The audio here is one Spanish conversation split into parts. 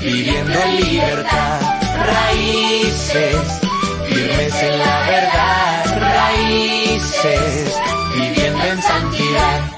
viviendo en libertad. Raíces, firmes en la verdad. Raíces, viviendo en santidad.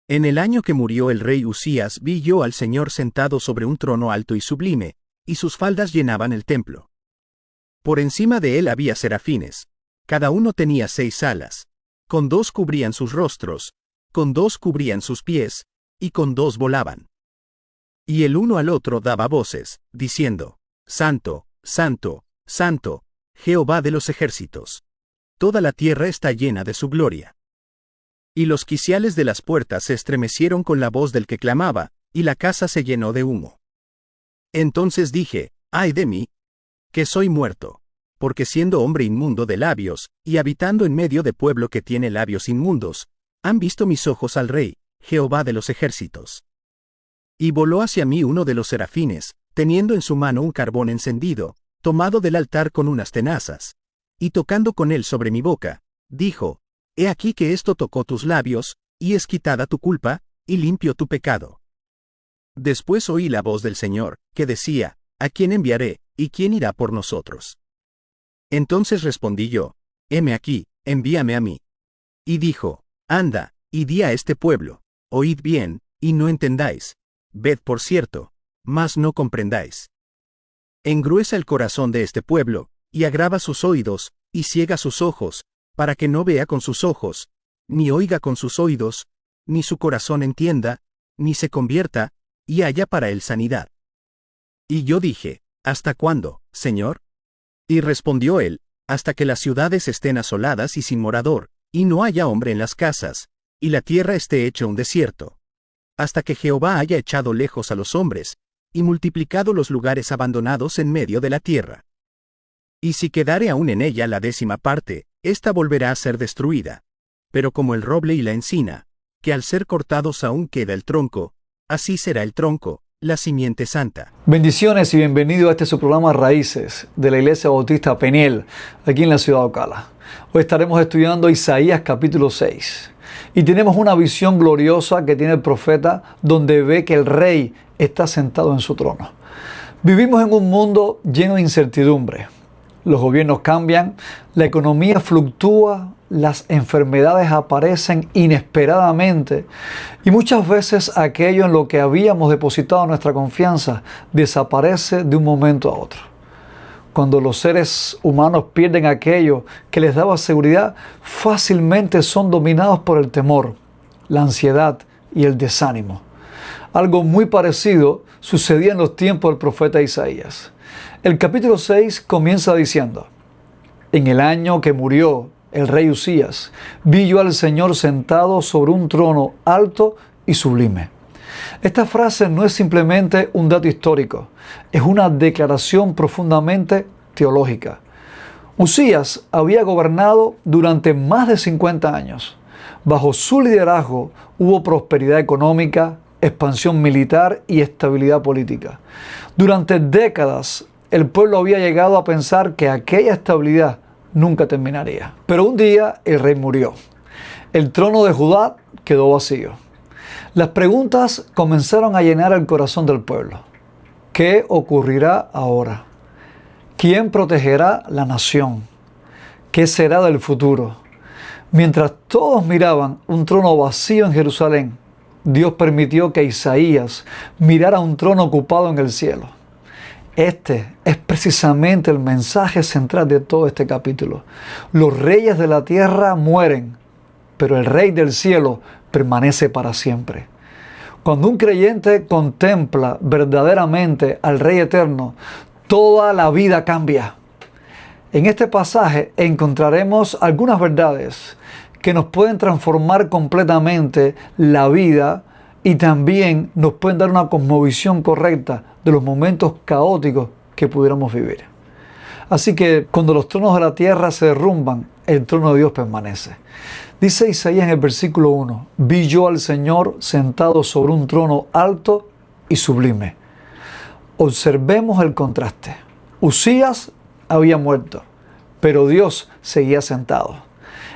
En el año que murió el rey Usías vi yo al Señor sentado sobre un trono alto y sublime, y sus faldas llenaban el templo. Por encima de él había serafines, cada uno tenía 6 alas, con 2 cubrían sus rostros, con 2 cubrían sus pies, y con 2 volaban. Y el uno al otro daba voces, diciendo: Santo, Santo, Santo, Jehová de los ejércitos. Toda la tierra está llena de su gloria. Y los quiciales de las puertas se estremecieron con la voz del que clamaba, y la casa se llenó de humo. Entonces dije: ¡ay de mí! Que soy muerto, porque siendo hombre inmundo de labios, y habitando en medio de pueblo que tiene labios inmundos, han visto mis ojos al Rey, Jehová de los ejércitos. Y voló hacia mí uno de los serafines, teniendo en su mano un carbón encendido, tomado del altar con unas tenazas, y tocando con él sobre mi boca, dijo: He aquí que esto tocó tus labios, y es quitada tu culpa, y limpio tu pecado. Después oí la voz del Señor, que decía: ¿A quién enviaré, y quién irá por nosotros? Entonces respondí yo: heme aquí, envíame a mí. Y dijo: Anda, y di a este pueblo: oíd bien, y no entendáis; ved por cierto, mas no comprendáis. Engruesa el corazón de este pueblo, y agrava sus oídos, y ciega sus ojos, para que no vea con sus ojos, ni oiga con sus oídos, ni su corazón entienda, ni se convierta, y haya para él sanidad. Y yo dije: ¿Hasta cuándo, Señor? Y respondió él: hasta que las ciudades estén asoladas y sin morador, y no haya hombre en las casas, y la tierra esté hecha un desierto. Hasta que Jehová haya echado lejos a los hombres, y multiplicado los lugares abandonados en medio de la tierra. Y si quedare aún en ella la 10ª parte, ésta volverá a ser destruida. Pero como el roble y la encina, que al ser cortados aún queda el tronco, así será el tronco, la simiente santa. Bendiciones y bienvenido a este su programa Raíces de la Iglesia Bautista Peniel, aquí en la ciudad de Ocala. Hoy estaremos estudiando Isaías capítulo 6. Y tenemos una visión gloriosa que tiene el profeta, donde ve que el rey está sentado en su trono. Vivimos en un mundo lleno de incertidumbre. Los gobiernos cambian, la economía fluctúa, las enfermedades aparecen inesperadamente y muchas veces aquello en lo que habíamos depositado nuestra confianza desaparece de un momento a otro. Cuando los seres humanos pierden aquello que les daba seguridad, fácilmente son dominados por el temor, la ansiedad y el desánimo. Algo muy parecido sucedía en los tiempos del profeta Isaías. El capítulo 6 comienza diciendo: En el año que murió el rey Usías, vi yo al Señor sentado sobre un trono alto y sublime. Esta frase no es simplemente un dato histórico, es una declaración profundamente teológica. Usías había gobernado durante más de 50 años. Bajo su liderazgo hubo prosperidad económica, expansión militar y estabilidad política. Durante décadas, el pueblo había llegado a pensar que aquella estabilidad nunca terminaría. Pero un día el rey murió. El trono de Judá quedó vacío. Las preguntas comenzaron a llenar el corazón del pueblo. ¿Qué ocurrirá ahora? ¿Quién protegerá la nación? ¿Qué será del futuro? Mientras todos miraban un trono vacío en Jerusalén, Dios permitió que Isaías mirara un trono ocupado en el cielo. Este es precisamente el mensaje central de todo este capítulo. Los reyes de la tierra mueren, pero el Rey del cielo permanece para siempre. Cuando un creyente contempla verdaderamente al Rey eterno, toda la vida cambia. En este pasaje encontraremos algunas verdades que nos pueden transformar completamente la vida y también nos pueden dar una cosmovisión correcta de los momentos caóticos que pudiéramos vivir. Así que cuando los tronos de la tierra se derrumban, el trono de Dios permanece. Dice Isaías en el versículo 1: Vi yo al Señor sentado sobre un trono alto y sublime. Observemos el contraste. Usías había muerto, pero Dios seguía sentado.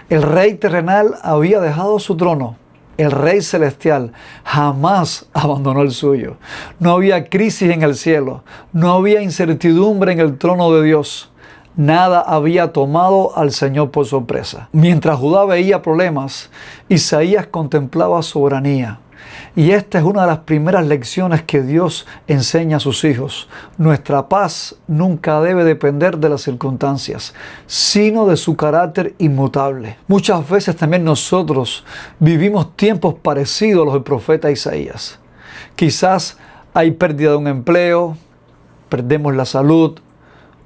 El rey terrenal había dejado su trono, el Rey Celestial, jamás abandonó el suyo. No había crisis en el cielo, no había incertidumbre en el trono de Dios. Nada había tomado al Señor por sorpresa. Mientras Judá veía problemas, Isaías contemplaba soberanía. Y esta es una de las primeras lecciones que Dios enseña a sus hijos. Nuestra paz nunca debe depender de las circunstancias, sino de su carácter inmutable. Muchas veces también nosotros vivimos tiempos parecidos a los del profeta Isaías. Quizás hay pérdida de un empleo, perdemos la salud,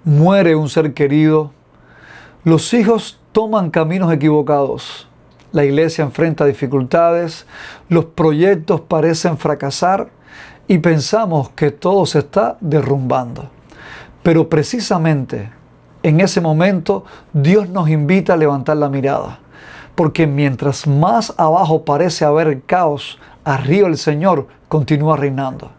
muere un ser querido. Los hijos toman caminos equivocados. La iglesia enfrenta dificultades, los proyectos parecen fracasar y pensamos que todo se está derrumbando. Pero precisamente en ese momento Dios nos invita a levantar la mirada, porque mientras más abajo parece haber caos, arriba el Señor continúa reinando.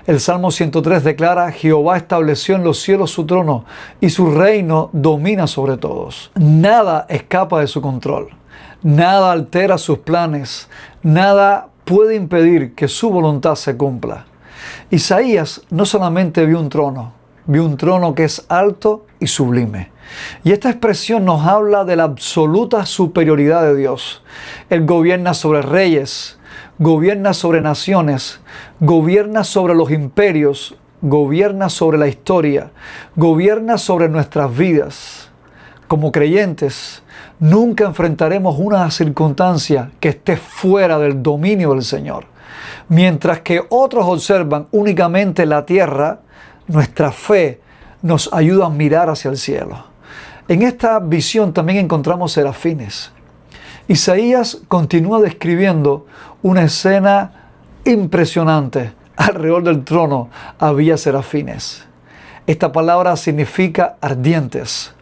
El Salmo 103 declara: Jehová estableció en los cielos su trono y su reino domina sobre todos. Nada escapa de su control. Nada altera sus planes, nada puede impedir que su voluntad se cumpla. Isaías no solamente vio un trono que es alto y sublime. Y esta expresión nos habla de la absoluta superioridad de Dios. Él gobierna sobre reyes, gobierna sobre naciones, gobierna sobre los imperios, gobierna sobre la historia, gobierna sobre nuestras vidas. Como creyentes, nunca enfrentaremos una circunstancia que esté fuera del dominio del Señor. Mientras que otros observan únicamente la tierra, nuestra fe nos ayuda a mirar hacia el cielo. En esta visión también encontramos serafines. Isaías continúa describiendo una escena impresionante. Alrededor del trono había serafines. Esta palabra significa ardientes.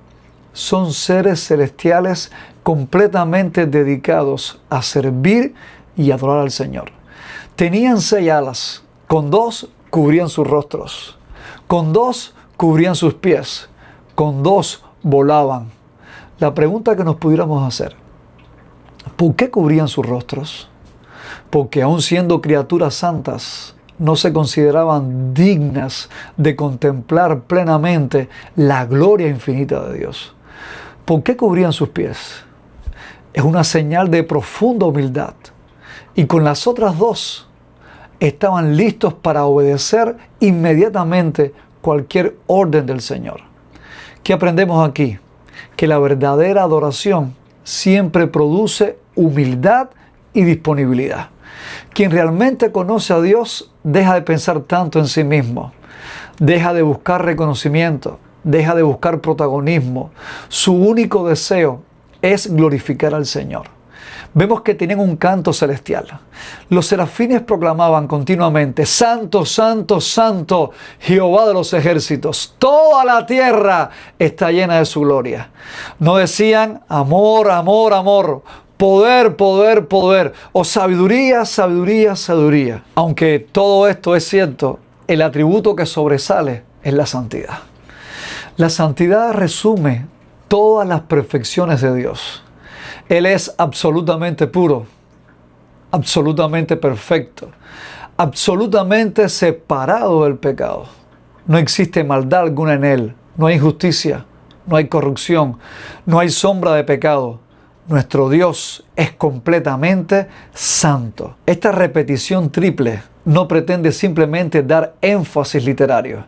Son seres celestiales completamente dedicados a servir y adorar al Señor. Tenían 6 alas, con 2 cubrían sus rostros, con 2 cubrían sus pies, con 2 volaban. La pregunta que nos pudiéramos hacer: ¿por qué cubrían sus rostros? Porque aun siendo criaturas santas, no se consideraban dignas de contemplar plenamente la gloria infinita de Dios. ¿Por qué cubrían sus pies? Es una señal de profunda humildad. Y con las otras 2 estaban listos para obedecer inmediatamente cualquier orden del Señor. ¿Qué aprendemos aquí? Que la verdadera adoración siempre produce humildad y disponibilidad. Quien realmente conoce a Dios deja de pensar tanto en sí mismo, deja de buscar reconocimiento, deja de buscar protagonismo. Su único deseo es glorificar al Señor. Vemos que tienen un canto celestial. Los serafines proclamaban continuamente: Santo, Santo, Santo, Jehová de los ejércitos. Toda la tierra está llena de su gloria. No decían amor, amor, amor, poder, poder, poder, o sabiduría, sabiduría, sabiduría. Aunque todo esto es cierto, el atributo que sobresale es la santidad. La santidad resume todas las perfecciones de Dios. Él es absolutamente puro, absolutamente perfecto, absolutamente separado del pecado. No existe maldad alguna en Él, no hay injusticia, no hay corrupción, no hay sombra de pecado. Nuestro Dios es completamente santo. Esta repetición triple no pretende simplemente dar énfasis literario.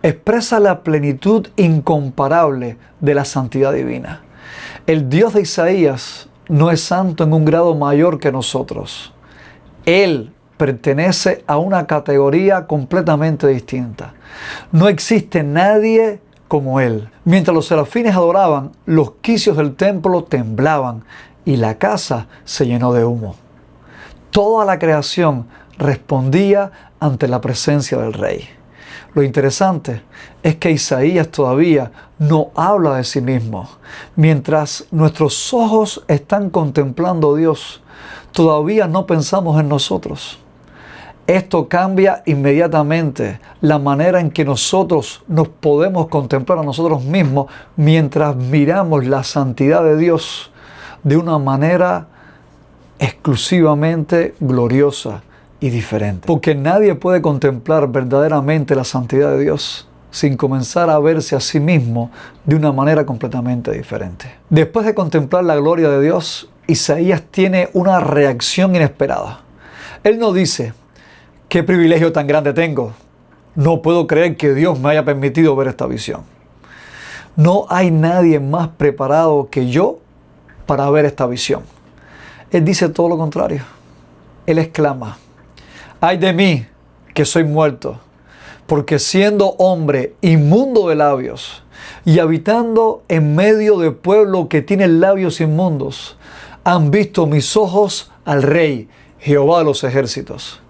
Expresa la plenitud incomparable de la santidad divina. El Dios de Isaías no es santo en un grado mayor que nosotros. Él pertenece a una categoría completamente distinta. No existe nadie como Él. Mientras los serafines adoraban, los quicios del templo temblaban y la casa se llenó de humo. Toda la creación respondía ante la presencia del Rey. Lo interesante es que Isaías todavía no habla de sí mismo. Mientras nuestros ojos están contemplando a Dios, todavía no pensamos en nosotros. Esto cambia inmediatamente la manera en que nosotros nos podemos contemplar a nosotros mismos mientras miramos la santidad de Dios de una manera exclusivamente gloriosa y diferente. Porque nadie puede contemplar verdaderamente la santidad de Dios sin comenzar a verse a sí mismo de una manera completamente diferente. Después de contemplar la gloria de Dios, Isaías tiene una reacción inesperada. Él no dice: ¿qué privilegio tan grande tengo? No puedo creer que Dios me haya permitido ver esta visión. No hay nadie más preparado que yo para ver esta visión. Él dice todo lo contrario. Él exclama: ¡ay de mí, que soy muerto! Porque siendo hombre inmundo de labios y habitando en medio de pueblo que tiene labios inmundos, han visto mis ojos al Rey, Jehová de los ejércitos.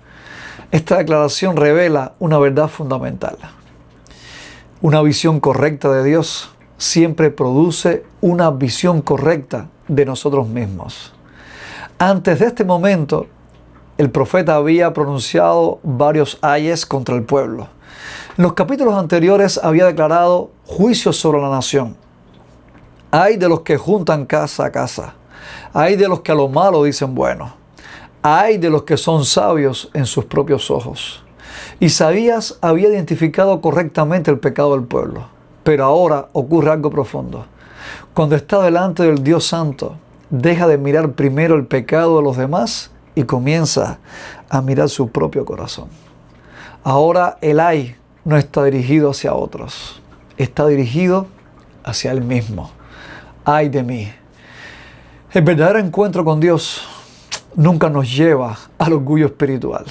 Esta declaración revela una verdad fundamental. Una visión correcta de Dios siempre produce una visión correcta de nosotros mismos. Antes de este momento, el profeta había pronunciado varios ayes contra el pueblo. En los capítulos anteriores había declarado juicios sobre la nación. Ay de los que juntan casa a casa. Ay de los que a lo malo dicen bueno. Ay de los que son sabios en sus propios ojos. Isaías había identificado correctamente el pecado del pueblo. Pero ahora ocurre algo profundo. Cuando está delante del Dios Santo, deja de mirar primero el pecado de los demás y comienza a mirar su propio corazón. Ahora el ay no está dirigido hacia otros, está dirigido hacia él mismo. Ay de mí. El verdadero encuentro con Dios nunca nos lleva al orgullo espiritual.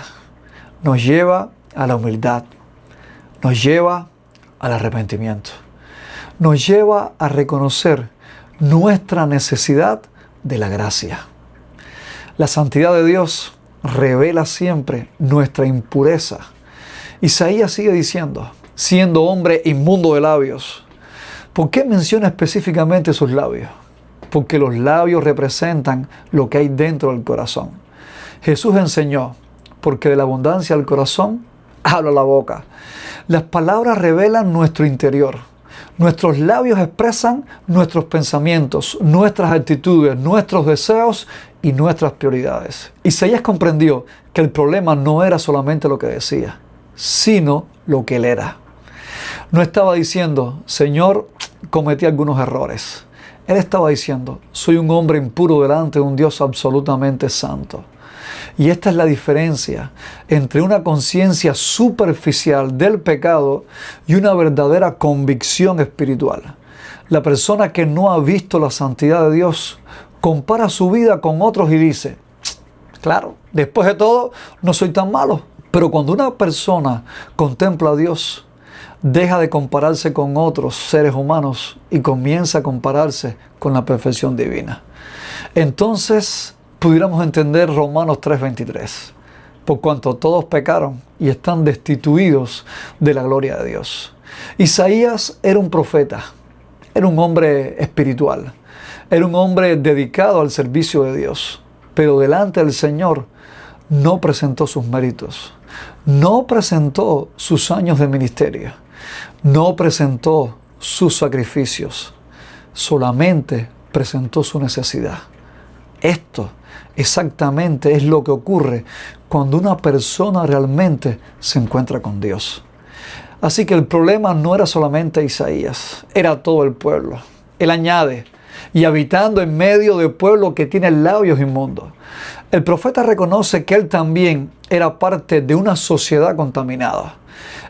Nos lleva a la humildad. Nos lleva al arrepentimiento. Nos lleva a reconocer nuestra necesidad de la gracia. La santidad de Dios revela siempre nuestra impureza. Isaías sigue diciendo: siendo hombre inmundo de labios. ¿Por qué menciona específicamente sus labios? Porque los labios representan lo que hay dentro del corazón. Jesús enseñó: porque de la abundancia del corazón habla la boca. Las palabras revelan nuestro interior. Nuestros labios expresan nuestros pensamientos, nuestras actitudes, nuestros deseos y nuestras prioridades. Isaías comprendió que el problema no era solamente lo que decía, sino lo que él era. No estaba diciendo: Señor, cometí algunos errores. Él estaba diciendo: soy un hombre impuro delante de un Dios absolutamente santo. Y esta es la diferencia entre una conciencia superficial del pecado y una verdadera convicción espiritual. La persona que no ha visto la santidad de Dios compara su vida con otros y dice: claro, después de todo, no soy tan malo. Pero cuando una persona contempla a Dios, deja de compararse con otros seres humanos y comienza a compararse con la perfección divina. Entonces pudiéramos entender Romanos 3:23. Por cuanto todos pecaron y están destituidos de la gloria de Dios. Isaías era un profeta, era un hombre espiritual, era un hombre dedicado al servicio de Dios, pero delante del Señor no presentó sus méritos, no presentó sus años de ministerio, no presentó sus sacrificios, solamente presentó su necesidad. Esto exactamente es lo que ocurre cuando una persona realmente se encuentra con Dios. Así que el problema no era solamente Isaías, era todo el pueblo. Él añade: y habitando en medio de pueblo que tiene labios inmundos. El profeta reconoce que él también era parte de una sociedad contaminada.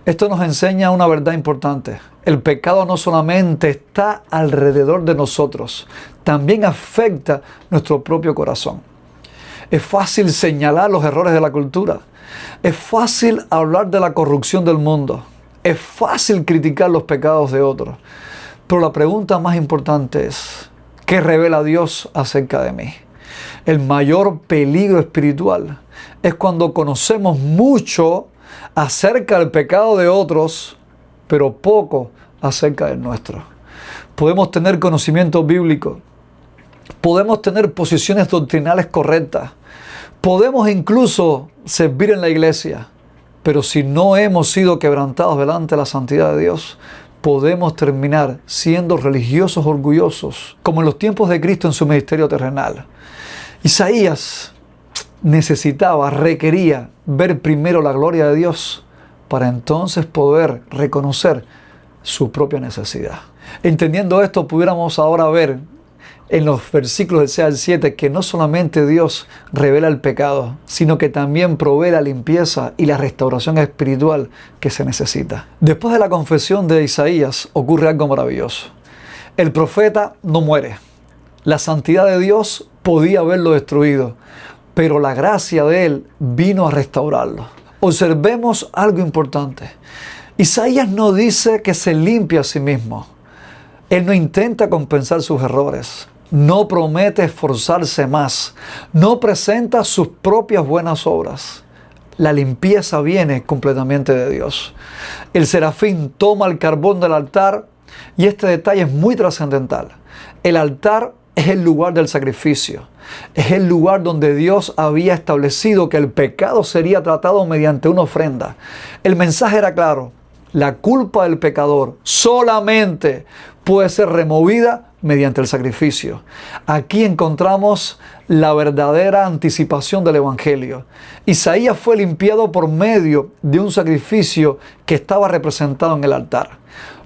Esto nos enseña una verdad importante. El pecado no solamente está alrededor de nosotros, también afecta nuestro propio corazón. Es fácil señalar los errores de la cultura. Es fácil hablar de la corrupción del mundo. Es fácil criticar los pecados de otros. Pero la pregunta más importante es: ¿qué revela Dios acerca de mí? El mayor peligro espiritual es cuando conocemos mucho acerca del pecado de otros, pero poco acerca del nuestro. Podemos tener conocimiento bíblico, podemos tener posiciones doctrinales correctas, podemos incluso servir en la iglesia, pero si no hemos sido quebrantados delante de la santidad de Dios, podemos terminar siendo religiosos orgullosos, como en los tiempos de Cristo en su ministerio terrenal. Isaías requería ver primero la gloria de Dios para entonces poder reconocer su propia necesidad. Entendiendo esto, pudiéramos ahora ver en los versículos del 6 al 7 que no solamente Dios revela el pecado, sino que también provee la limpieza y la restauración espiritual que se necesita. Después de la confesión de Isaías ocurre algo maravilloso. El profeta no muere. La santidad de Dios podía haberlo destruido, pero la gracia de Él vino a restaurarlo. Observemos algo importante. Isaías no dice que se limpie a sí mismo. Él no intenta compensar sus errores. No promete esforzarse más. No presenta sus propias buenas obras. La limpieza viene completamente de Dios. El serafín toma el carbón del altar y este detalle es muy trascendental. El altar es el lugar del sacrificio. Es el lugar donde Dios había establecido que el pecado sería tratado mediante una ofrenda. El mensaje era claro. La culpa del pecador solamente puede ser removida mediante el sacrificio. Aquí encontramos la verdadera anticipación del Evangelio. Isaías fue limpiado por medio de un sacrificio que estaba representado en el altar.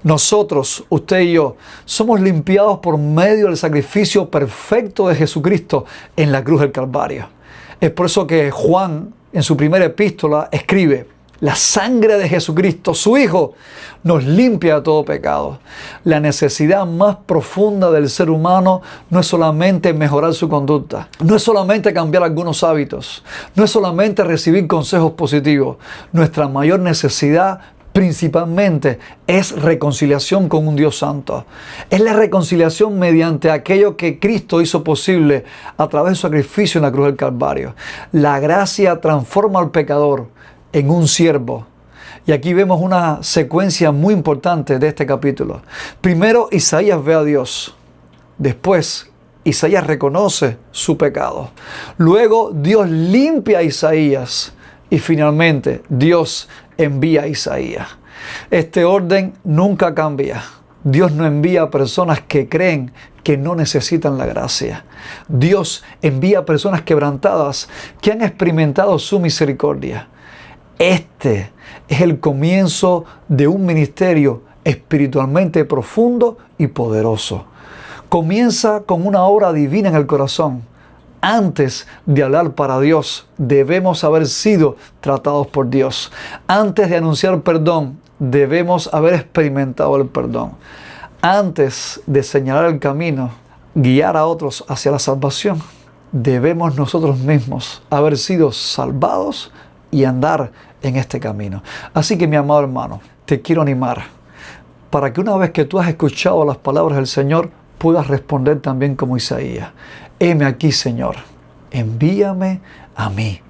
Nosotros, usted y yo, somos limpiados por medio del sacrificio perfecto de Jesucristo en la cruz del Calvario. Es por eso que Juan, en su primera epístola, escribe: la sangre de Jesucristo, su Hijo, nos limpia de todo pecado. La necesidad más profunda del ser humano no es solamente mejorar su conducta, no es solamente cambiar algunos hábitos, no es solamente recibir consejos positivos. Nuestra mayor necesidad principalmente es reconciliación con un Dios santo. Es la reconciliación mediante aquello que Cristo hizo posible a través de su sacrificio en la cruz del Calvario. La gracia transforma al pecador en un siervo. Y aquí vemos una secuencia muy importante de este capítulo. Primero, Isaías ve a Dios. Después, Isaías reconoce su pecado. Luego, Dios limpia a Isaías. Y finalmente, Dios envía a Isaías. Este orden nunca cambia. Dios no envía a personas que creen que no necesitan la gracia. Dios envía a personas quebrantadas que han experimentado su misericordia. Este es el comienzo de un ministerio espiritualmente profundo y poderoso. Comienza con una obra divina en el corazón. Antes de hablar para Dios, debemos haber sido tratados por Dios. Antes de anunciar perdón, debemos haber experimentado el perdón. Antes de señalar el camino, guiar a otros hacia la salvación, debemos nosotros mismos haber sido salvados y andar en este camino. Así que, mi amado hermano, te quiero animar para que una vez que tú has escuchado las palabras del Señor, puedas responder también como Isaías: heme aquí, Señor, envíame a mí.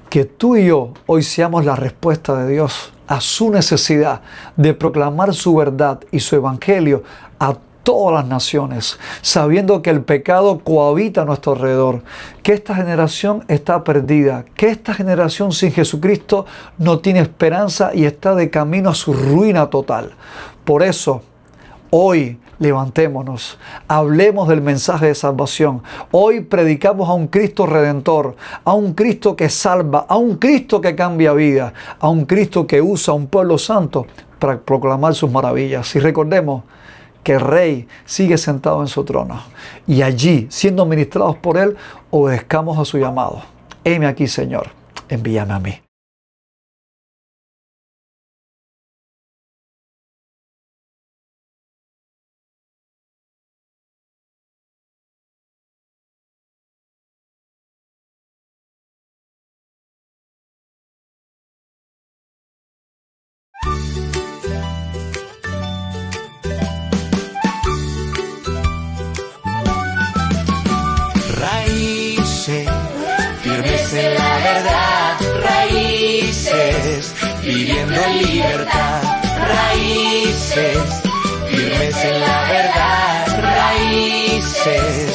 Que tú y yo hoy seamos la respuesta de Dios a su necesidad de proclamar su verdad y su evangelio a todas las naciones, sabiendo que el pecado cohabita a nuestro alrededor, que esta generación está perdida, que esta generación sin Jesucristo no tiene esperanza y está de camino a su ruina total. Por eso, hoy levantémonos, hablemos del mensaje de salvación. Hoy predicamos a un Cristo redentor, a un Cristo que salva, a un Cristo que cambia vida, a un Cristo que usa a un pueblo santo para proclamar sus maravillas. Y recordemos que el Rey sigue sentado en su trono y allí, siendo ministrados por Él, obedezcamos a su llamado. Heme aquí, Señor, envíame a mí. Firmes en la verdad, raíces, viviendo en libertad, raíces, firmes en la verdad, raíces.